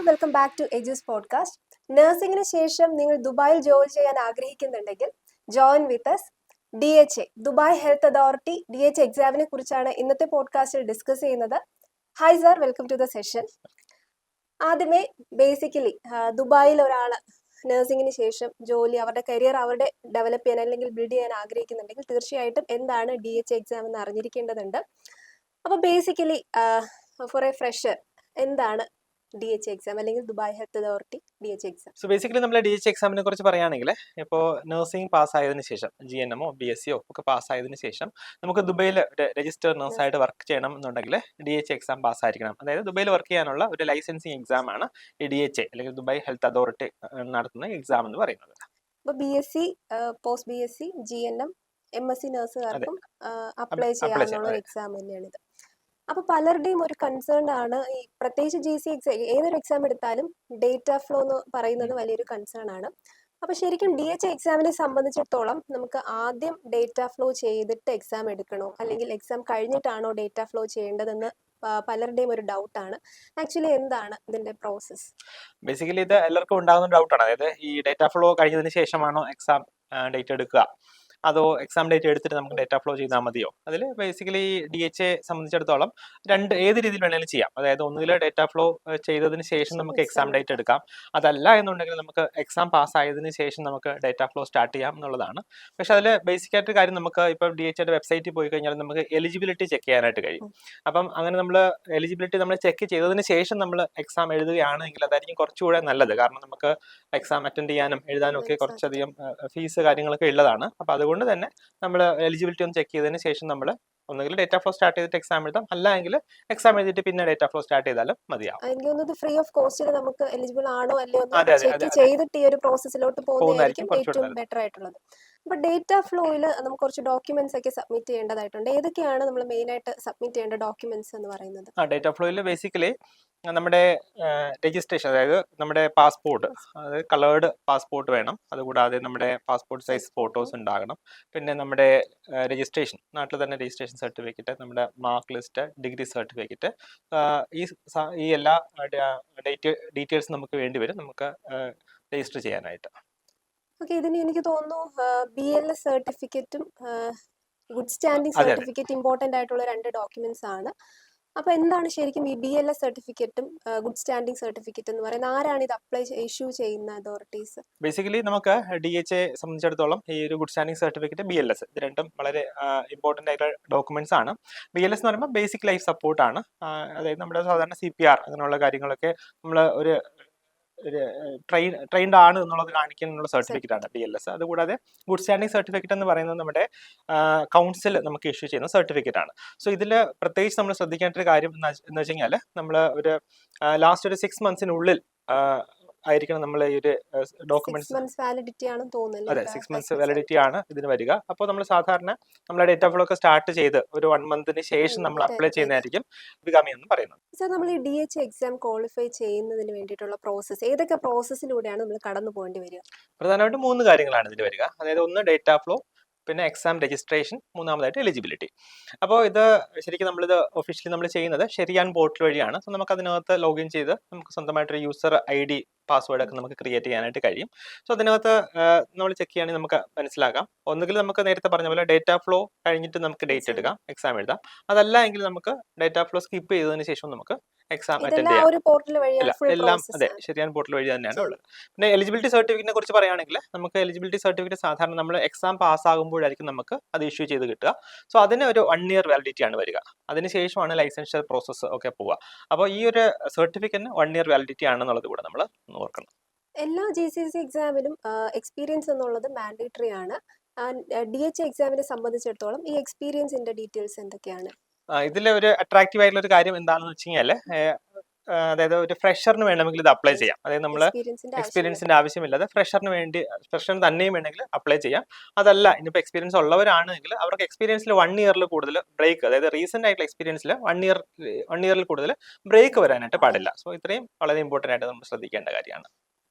Welcome back to Edus podcast. നഴ്സിംഗിന് ശേഷം നിങ്ങൾ ദുബായിൽ ജോലി ചെയ്യാൻ ആഗ്രഹിക്കുന്നുണ്ടെങ്കിൽ join with us. DHA Dubai health authority DHA എക്സാമിനെ കുറിച്ചാണ് ഇന്നത്തെ പോഡ്കാസ്റ്റിൽ ഡിസ്കസ് ചെയ്യുന്നത്. Hi sir, welcome to the session. ആദ്യമേ ബേസിക്കലി ദുബായിൽ ഒരാൾ നഴ്സിംഗിന് ശേഷം ജോലി അവരുടെ കരിയർ അവരുടെ ഡെവലപ്പ് ചെയ്യാൻ അല്ലെങ്കിൽ ബിൽഡ് ചെയ്യാൻ ആഗ്രഹിക്കുന്നുണ്ടെങ്കിൽ തീർച്ചയായിട്ടും എന്താണ് DHA എക്സാം എന്ന് അറിഞ്ഞിരിക്കേണ്ടതുണ്ട്. അപ്പോൾ ബേസിക്കലി ഫോർ എ ഫ്രഷർ എന്താണ് DHA എക്സാം അല്ലെങ്കിൽ Dubai health authority DHA exam? So basically നമ്മൾ DHA എക്സാമിനെ കുറിച്ച് പറയുകയാണെങ്കിൽ ഇപ്പോൾ നഴ്സിംഗ് പാസ്സായതിനു ശേഷം GNMO BSCO ഒക്കെ പാസ്സായതിനു ശേഷം നമുക്ക് ദുബൈയിൽ രജിസ്റ്റേർഡ് നഴ്സായിട്ട് വർക്ക് ചെയ്യണം എന്നുണ്ടെങ്കിൽ DHA എക്സാം പാസ്സായിരിക്കണം. അതായത് ദുബൈയിൽ വർക്ക് ചെയ്യാനുള്ള ഒരു ലൈസൻസിങ് എക്സാം ആണ് ഈ DHA അല്ലെങ്കിൽ ദുബായ് ഹെൽത്ത് അതോറിറ്റി നടത്തുന്ന എക്സാം എന്ന് പറയുന്നത്. അപ്പോൾ BSc post BSc GNM MSc നഴ്സുകാർക്കും അപ്ലൈ ചെയ്യാനുള്ള ഒരു എക്സാം തന്നെയാണിത്. അപ്പൊ പലരുടെയും ഒരു കൺസേൺ ആണ് ഈ പ്രത്യേകിച്ച് GC എക്സാം, ഏതൊരു എക്സാം എടുത്താലും ഡേറ്റ ഫ്ലോ എന്ന് പറയുന്നത് വലിയൊരു കൺസേൺ ആണ്. അപ്പൊ ശരിക്കും DHA എക്സാമിനെ സംബന്ധിച്ചിടത്തോളം നമുക്ക് ആദ്യം ഡേറ്റ ഫ്ലോ ചെയ്തിട്ട് എക്സാം എടുക്കണോ അല്ലെങ്കിൽ എക്സാം കഴിഞ്ഞിട്ടാണോ ഡേറ്റ ഫ്ലോ ചെയ്യേണ്ടതെന്ന് പലരുടെയും ഒരു ഡൗട്ടാണ്. ആക്ച്വലി എന്താണ് ഇതിന്റെ പ്രോസസ്? ബേസിക്കലി ഇത് എല്ലാവർക്കും ഉണ്ടാകുന്ന ഡൗട്ടാണ്. അതായത് ഈ ഡേറ്റ ഫ്ലോ കഴിഞ്ഞതിന് ശേഷമാണോ എക്സാം ഡേറ്റ് എടുക്കുക, അതോ എക്സാം ഡേറ്റ് എടുത്തിട്ട് നമുക്ക് ഡേറ്റ ഫ്ലോ ചെയ്താൽ മതിയോ? അതിൽ ബേസിക്കലി DHA സംബന്ധിച്ചിടത്തോളം ഏത് രീതിയിൽ വേണമെങ്കിലും ചെയ്യാം. അതായത് ഒന്നുകിൽ ഡേറ്റ ഫ്ലോ ചെയ്തതിന് ശേഷം നമുക്ക് എക്സാം ഡേറ്റ് എടുക്കാം, അതല്ല എന്നുണ്ടെങ്കിൽ നമുക്ക് എക്സാം പാസ്സായതിനു ശേഷം നമുക്ക് ഡേറ്റ ഫ്ലോ സ്റ്റാർട്ട് ചെയ്യാം എന്നുള്ളതാണ്. പക്ഷെ അതിൽ ബേസിക് ആയിട്ട് കാര്യം നമുക്ക് ഇപ്പോൾ DHAയുടെ വെബ്സൈറ്റിൽ പോയി കഴിഞ്ഞാൽ നമുക്ക് എലിജിബിലിറ്റി ചെക്ക് ചെയ്യാനായിട്ട് കഴിയും. അപ്പം അങ്ങനെ നമ്മൾ എലിജിബിലിറ്റി നമ്മൾ ചെക്ക് ചെയ്തതിന് ശേഷം നമ്മൾ എക്സാം എഴുതുകയാണെങ്കിൽ അതായിരിക്കും കുറച്ചുകൂടെ നല്ലത്. കാരണം നമുക്ക് എക്സാം അറ്റൻഡ് ചെയ്യാനും എഴുതാനും ഒക്കെ കുറച്ചധികം ഫീസ് കാര്യങ്ങളൊക്കെ ഉള്ളതാണ്. അപ്പം അതുകൊണ്ട് തന്നെ നമ്മൾ എലിജിബിലിറ്റി ഒന്ന് ചെക്ക് ചെയ്തതിന് ശേഷം നമ്മൾ ഒന്നുകിൽ ഡേറ്റ ഫ്ലോ സ്റ്റാർട്ട് ചെയ്തിട്ട് എക്സാം എഴുതാം, അല്ലെങ്കിൽ എക്സാം എഴുതിയിട്ട് പിന്നെ ഡേറ്റ ഫ്ലോ സ്റ്റാർട്ട് ചെയ്താലും മതിയാവും. എനിക്ക് തോന്നുന്നത് ഫ്രീ ഓഫ് കോസ്റ്റിൽ നമുക്ക് എലിജിബിൾ ആണോ അല്ലയോ ചെക്ക് ചെയ്തിട്ട് ഈ ഒരു പ്രോസസ്സിലോട്ട് പോകുന്നതായിരിക്കും ഏറ്റവും ബെറ്റർ ആയിട്ടുള്ളത്. അപ്പൊ ഡേറ്റ ഫ്ലോയിൽ നമുക്ക് കുറച്ച് ഡോക്യുമെന്റ്സ് ഒക്കെ സബ്മിറ്റ് ചെയ്യേണ്ടതായിട്ടുണ്ട്. ഏതൊക്കെയാണ് നമ്മൾ മെയിൻ ആയിട്ട് സബ്മിറ്റ് ചെയ്യേണ്ട ഡോക്യുമെന്റ്സ് എന്ന് പറയുന്നത്? ഡേറ്റ ഫ്ലോയിൽ ബേസിക്കലി നമ്മുടെ രജിസ്ട്രേഷൻ, അതായത് നമ്മുടെ പാസ്പോർട്ട്, അതായത് കളേർഡ് പാസ്പോർട്ട് വേണം. അതുകൂടാതെ നമ്മുടെ പാസ്പോർട്ട് സൈസ് ഫോട്ടോസ് ഉണ്ടാകണം. പിന്നെ നമ്മുടെ രജിസ്ട്രേഷൻ, നാട്ടിൽ തന്നെ രജിസ്ട്രേഷൻ സർട്ടിഫിക്കറ്റ്, നമ്മുടെ മാർക്ക് ലിസ്റ്റ്, ഡിഗ്രി സർട്ടിഫിക്കറ്റ്, ഈ എല്ലാ ഡീറ്റെയിൽസ് നമുക്ക് വേണ്ടി വരും നമുക്ക് രജിസ്റ്റർ ചെയ്യാനായിട്ട്. ഓക്കെ, ഇതിന് എനിക്ക് തോന്നുന്നു BLS സർട്ടിഫിക്കറ്റും ഗുഡ് സ്റ്റാൻഡിംഗ് സർട്ടിഫിക്കറ്റ് ഇമ്പോർട്ടന്റ് ആയിട്ടുള്ള രണ്ട് ഡോക്യുമെന്റ്സ് ആണ്. അപ്പൊ എന്താണ് ശരിക്കും ഈ BLS സർട്ടിഫിക്കറ്റും ഗുഡ് സ്റ്റാൻഡിംഗ് സർട്ടിഫിക്കറ്റ് എന്ന് പറയുന്നത്? ആരാണ് ഇത് അപ്ലൈ ഇഷ്യൂ ചെയ്യുന്ന അതോറിറ്റീസ്? ബേസിക്കലി നമുക്ക് DHA സംബന്ധിച്ചിടത്തോളം ഈ ഒരു ഗുഡ് സ്റ്റാൻഡിംഗ് സർട്ടിഫിക്കറ്റ് BLS ഇത് രണ്ടും വളരെ ഇമ്പോർട്ടന്റ് ആയിട്ടുള്ള ഡോക്യുമെന്റ്സ് ആണ്. BLS എന്ന് പറയുമ്പോൾ ബേസിക് ലൈഫ് സപ്പോർട്ട് ആണ്. അതായത് നമ്മുടെ സാധാരണ CPR അങ്ങനെയുള്ള കാര്യങ്ങളൊക്കെ നമ്മൾ ഒരു ട്രെയിൻഡ് ആണ് എന്നുള്ളത് കാണിക്കാനുള്ള സർട്ടിഫിക്കറ്റ് ആണ് BLS. അതുകൂടാതെ ഗുഡ് സ്റ്റാൻഡിംഗ് സർട്ടിഫിക്കറ്റ് എന്ന് പറയുന്നത് നമ്മുടെ കൗൺസിൽ നമുക്ക് ഇഷ്യൂ ചെയ്യുന്ന സർട്ടിഫിക്കറ്റ് ആണ്. സോ ഇതിൽ പ്രത്യേകിച്ച് നമ്മൾ ശ്രദ്ധിക്കേണ്ട ഒരു കാര്യം എന്ന് വെച്ച് കഴിഞ്ഞാൽ നമ്മൾ ഒരു ലാസ്റ്റ് ഒരു 6 months ആയിരിക്കണം നമ്മൾ ഈ ഒരു ഡോക്യുമെന്റ്സ്. 6 months വാലിഡിറ്റി ആണ് തോന്നുന്നത്. അതെ, 6 months വാലിഡിറ്റി ആണ് ഇതിന് വരിക. അപ്പോൾ നമ്മൾ സാധാരണ നമ്മളെ ഡേറ്റ ഫ്ലോ ഒക്കെ സ്റ്റാർട്ട് ചെയ്ത് ഒരു 1 month ശേഷം നമ്മൾ അപ്ലൈ ചെയ്യുന്നതായിരിക്കും അഭികാമി എന്ന് പറയുന്നത്. സാർ, നമ്മൾ ഈ DHA എക്സാം ക്വാളിഫൈ ചെയ്യുന്നതിന് വേണ്ടിയിട്ടുള്ള പ്രോസസ്സ്, ഏതൊക്കെ പ്രോസസ്സിലൂടെയാണ് നമ്മൾ കടന്നു പോകേണ്ടി വരിക? പ്രധാനമായിട്ടും 3 കാര്യങ്ങളാണ് ഇതിൽ വരിക. അതായത് ഒന്ന് ഡേറ്റ ഫ്ലോ, പിന്നെ എക്സാം രജിസ്ട്രേഷൻ, മൂന്നാമതായിട്ട് എലിജിബിലിറ്റി. അപ്പോൾ ഇത് ശരിക്കും നമ്മളിത് ഒഫീഷ്യലി നമ്മൾ ചെയ്യുന്നത് ഷെരിയാൻ പോർട്ടൽ വഴിയാണ്. സോ നമുക്ക് അതിനകത്ത് ലോഗിൻ ചെയ്ത് നമുക്ക് സ്വന്തമായിട്ടൊരു യൂസർ ID പാസ്വേഡ് ഒക്കെ നമുക്ക് ക്രിയേറ്റ് ചെയ്യാനായിട്ട് കഴിയും. സോ അതിനകത്ത് നമ്മൾ ചെക്ക് ചെയ്യുകയാണെങ്കിൽ നമുക്ക് മനസ്സിലാക്കാം. ഒന്നുകിൽ നമുക്ക് നേരത്തെ പറഞ്ഞ പോലെ ഡേറ്റ ഫ്ലോ കഴിഞ്ഞിട്ട് നമുക്ക് ഡേറ്റ് എടുക്കാം, എക്സാം എഴുതാം. അതല്ല എങ്കിൽ നമുക്ക് ഡേറ്റ ഫ്ലോ സ്കിപ്പ് ചെയ്തതിന് ശേഷം നമുക്ക് എക്സാം അറ്റൻഡ് ചെയ്യാം. എല്ലാം അതെ, ഷെരിയാൻ പോർട്ടൽ വഴി തന്നെയാണ് ഉള്ളത്. പിന്നെ എലിജിബിലിറ്റി സർട്ടിഫിക്കറ്റിനെ കുറിച്ച് പറയുകയാണെങ്കിൽ നമുക്ക് എലിജിബിലിറ്റി സർട്ടിഫിക്കറ്റ് സാധാരണ നമ്മൾ എക്സാം പാസ്സാകുമ്പോഴായിരിക്കും നമുക്ക് അത് ഇഷ്യൂ ചെയ്ത് കിട്ടുക. സോ അതിന് ഒരു 1 year വാലിഡിറ്റി ആണ് വരിക. അതിനുശേഷമാണ് ലൈസൻഷ്യൽ പ്രോസസ്സ് ഒക്കെ പോവുക. അപ്പോൾ ഈ ഒരു സർട്ടിഫിക്കറ്റിന് 1 year വാലിഡിറ്റി ആണെന്നുള്ളത് കൂടെ നമ്മൾ ഓർക്കണം. എല്ലാ GCC എക്സാമിലും എക്സ്പീരിയൻസ് എന്നുള്ളത് മാൻഡേറ്ററി ആണ്. DHA എക്സാമിനെ സംബന്ധിച്ചിടത്തോളം ഈ എക്സ്പീരിയൻസിന്റെ ഡീറ്റെയിൽസ് എന്തൊക്കെയാണ്? ഇതിലെ ഒരു അട്രാക്റ്റീവ് ആയിട്ടുള്ള ഒരു കാര്യം എന്താണെന്ന് വെച്ച് കഴിഞ്ഞാൽ അതായത് ഒരു ഫ്രഷറിന് വേണമെങ്കിൽ ഇത് അപ്ലൈ ചെയ്യാം. അതായത് നമ്മൾ എക്സ്പീരിയൻസിന്റെ ആവശ്യമില്ലാതെ ഫ്രഷറിന് തന്നെയും വേണമെങ്കിൽ അപ്ലൈ ചെയ്യാം. അതല്ല ഇനിയിപ്പോൾ എക്സ്പീരിയൻസ് ഉള്ളവരാണെങ്കിൽ അവർക്ക് എക്സ്പീരിയൻസിൽ 1 year കൂടുതൽ ബ്രേക്ക്, അതായത് റീസെന്റ് ആയിട്ടുള്ള എക്സ്പീരിയൻസിൽ 1 year കൂടുതൽ ബ്രേക്ക് വരാനായിട്ട് പാടില്ല. സോ ഇത്രയും വളരെ ഇമ്പോർട്ടന്റ് ആയിട്ട് നമ്മൾ ശ്രദ്ധിക്കേണ്ട കാര്യമാണ്.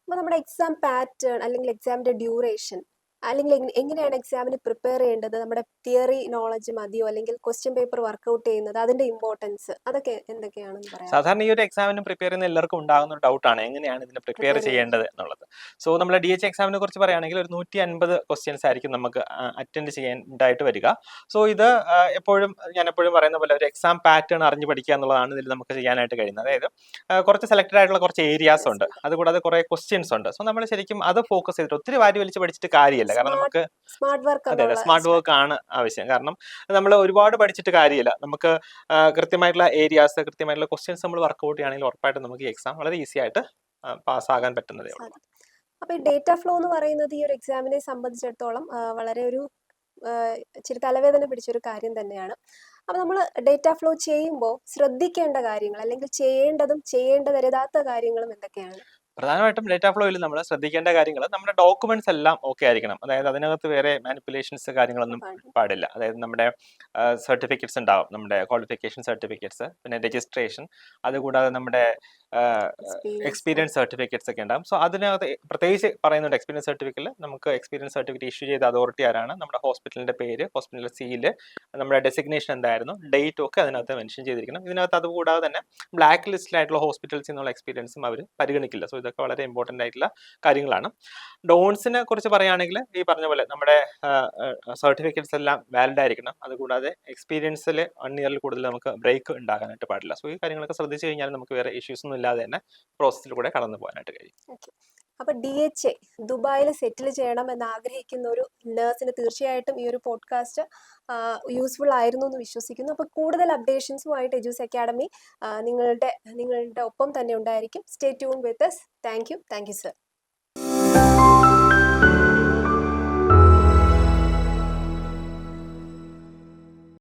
അപ്പോൾ നമ്മുടെ എക്സാം പാറ്റേൺ അല്ലെങ്കിൽ എക്സാമിന്റെ ഡ്യൂറേഷൻ അല്ലെങ്കിൽ എങ്ങനെയാണ് എക്സാമിന് പ്രിപ്പയർ ചെയ്യേണ്ടത്? നമ്മുടെ തിയറി നോളജ് മതിയോ? അല്ലെങ്കിൽ ക്വസ്റ്റ്യൻ പേപ്പർ വർക്കൗട്ട് ചെയ്യുന്നത്, അതിന്റെ ഇമ്പോർട്ടൻസ് അതൊക്കെ എന്തൊക്കെയാണെന്ന് പറയാം. സാധാരണ ഈ ഒരു എക്സാമിന് പ്രിപ്പയർ ചെയ്യുന്ന എല്ലാവർക്കും ഉണ്ടാകുന്ന ഒരു ഡൗട്ടാണ് എങ്ങനെയാണ് ഇതിനെ പ്രിപ്പയർ Prepare ചെയ്യേണ്ടത് എന്നുള്ളത്. സോ നമ്മുടെ DH എക്സാമിനെ കുറിച്ച് പറയുകയാണെങ്കിൽ ഒരു 150 ക്വസ്റ്റ്യൻസ് ആയിരിക്കും നമുക്ക് അറ്റൻഡ് ചെയ്യേണ്ടതായിട്ട് വരിക. സോ ഇത് ഞാൻ എപ്പോഴും പറയുന്ന പോലെ ഒരു എക്സാം പാറ്റേൺ അറിഞ്ഞു പഠിക്കുക എന്നുള്ളതാണ് ഇതിൽ നമുക്ക് ചെയ്യാനായിട്ട് കഴിയുന്നത്. അതായത് കുറച്ച് സെലക്ടഡ് ആയിട്ടുള്ള കുറച്ച് ഏരിയാസ് ഉണ്ട്, അതുകൂടാതെ കുറെ ക്വസ്റ്റ്യൻസ് ഉണ്ട്. സോ നമ്മൾ ശരിക്കും അത് ഫോക്കസ് ചെയ്തിട്ട് ഒത്തിരി വാരി വലിച്ച് പഠിച്ചിട്ട് കാര്യമില്ല. കാരണം നമുക്ക് സ്മാർട്ട് വർക്ക് അതെ സ്മാർട്ട് വർക്ക് ആണ് ആവശ്യം. കാരണം നമ്മൾ ഒരുപാട് പഠിച്ചിട്ട് കാര്യമില്ല. നമുക്ക് കൃത്യമായിട്ടുള്ള ഏരിയാസ്, കൃത്യമായിട്ടുള്ള ക്വസ്റ്റ്യൻസ് നമ്മൾ വർക്ക്ഔട്ട് ചെയ്യുകയാണെങ്കിൽ ഉറപ്പായിട്ടും നമുക്ക് ഈ എക്സാം വളരെ ഈസി ആയിട്ട് പാസ്സാകാൻ പറ്റുന്നതേ ഉള്ളൂ. അപ്പൊ ഈ ഡേറ്റ ഫ്ലോ എന്ന് പറയുന്നത് ഈ ഒരു എക്സാമിനെ സംബന്ധിച്ചിടത്തോളം വളരെ ഒരു ഇച്ചിരി തലവേദന പിടിച്ചൊരു കാര്യം തന്നെയാണ്. അപ്പൊ നമ്മൾ ഡേറ്റ ഫ്ലോ ചെയ്യുമ്പോൾ ശ്രദ്ധിക്കേണ്ട കാര്യങ്ങൾ അല്ലെങ്കിൽ ചെയ്യേണ്ടതും ചെയ്യേണ്ടതരുതാത്ത കാര്യങ്ങളും എന്തൊക്കെയാണ്? പ്രധാനമായിട്ടും ഡേറ്റ ഫ്ലോയിൽ നമ്മൾ ശ്രദ്ധിക്കേണ്ട കാര്യങ്ങൾ നമ്മുടെ ഡോക്യുമെന്റ്സ് എല്ലാം ഓക്കെ ആയിരിക്കണം. അതായത് അതിനകത്ത് വേറെ മാനിപ്പുലേഷൻസ് കാര്യങ്ങളൊന്നും പാടില്ല. അതായത് നമ്മുടെ സർട്ടിഫിക്കറ്റ്സ് ഉണ്ടാവും, നമ്മുടെ ക്വാളിഫിക്കേഷൻ സർട്ടിഫിക്കറ്റ്സ്, പിന്നെ രജിസ്ട്രേഷൻ, അതുകൂടാതെ നമ്മുടെ എക്സ്പീരിയൻസ് സർട്ടിഫിക്കറ്റ്സ് ഒക്കെ ഉണ്ടാവും. സോ അതിനകത്ത് പ്രത്യേകിച്ച് പറയുന്നുണ്ട് എക്സ്പീരിയൻസ് സർട്ടിഫിക്കറ്റിൽ നമുക്ക് എക്സ്പീരിയൻസ് സർട്ടിഫിക്കറ്റ് ഇഷ്യൂ ചെയ്ത അതോറിറ്റി ആരാണ്, നമ്മുടെ ഹോസ്പിറ്റലിന്റെ പേര്, ഹോസ്പിറ്റലിന്റെ സീല്, നമ്മുടെ ഡെസിഗ്നേഷൻ എന്തായിരുന്നു, ഡേറ്റ് ഒക്കെ അതിനകത്ത് മെൻഷൻ ചെയ്തിരിക്കണം. ഇതിനകത്ത് അതുകൂടാതെ തന്നെ ബ്ലാക്ക് ലിസ്റ്റിലായിട്ടുള്ള ഹോസ്പിറ്റൽസിൽ നിന്നുള്ള എക്സ്പീരിയൻസും അവർ പരിഗണിക്കില്ല. സോ ഇതൊക്കെ വളരെ ഇമ്പോർട്ടൻ്റ് ആയിട്ടുള്ള കാര്യങ്ങളാണ്. ഡോൺസിനെ കുറിച്ച് പറയുകയാണെങ്കിൽ ഈ പറഞ്ഞ പോലെ നമ്മുടെ സർട്ടിഫിക്കറ്റ്സ് എല്ലാം വാലിഡ് ആയിരിക്കണം. അതുകൂടാതെ എക്സ്പീരിയൻസിൽ 1 ഇയറിൽ കൂടുതൽ നമുക്ക് ബ്രേക്ക് ഉണ്ടാകാനായിട്ട് പാടില്ല. സോ ഈ കാര്യങ്ങളൊക്കെ ശ്രദ്ധിച്ചു കഴിഞ്ഞാൽ നമുക്ക് വേറെ ഇഷ്യൂസ് ഒന്നും ഇല്ലാതെ തന്നെ പ്രോസസ്സിൽ കൂടെ കടന്നു പോകാനായിട്ട് കഴിയും. അപ്പൊ DHA ദുബായിൽ സെറ്റിൽ ചെയ്യണം എന്ന് ആഗ്രഹിക്കുന്ന ഒരു നേഴ്സിന് തീർച്ചയായിട്ടും ഈ ഒരു പോഡ്കാസ്റ്റ് യൂസ്ഫുൾ ആയിരുന്നു എന്ന് വിശ്വസിക്കുന്നു. അപ്പൊ കൂടുതൽ അപ്ഡേഷൻസുമായിട്ട് എജൂസ് അക്കാഡമി നിങ്ങളുടെ ഒപ്പം തന്നെ ഉണ്ടായിരിക്കും. Stay tune with us. Thank you sir.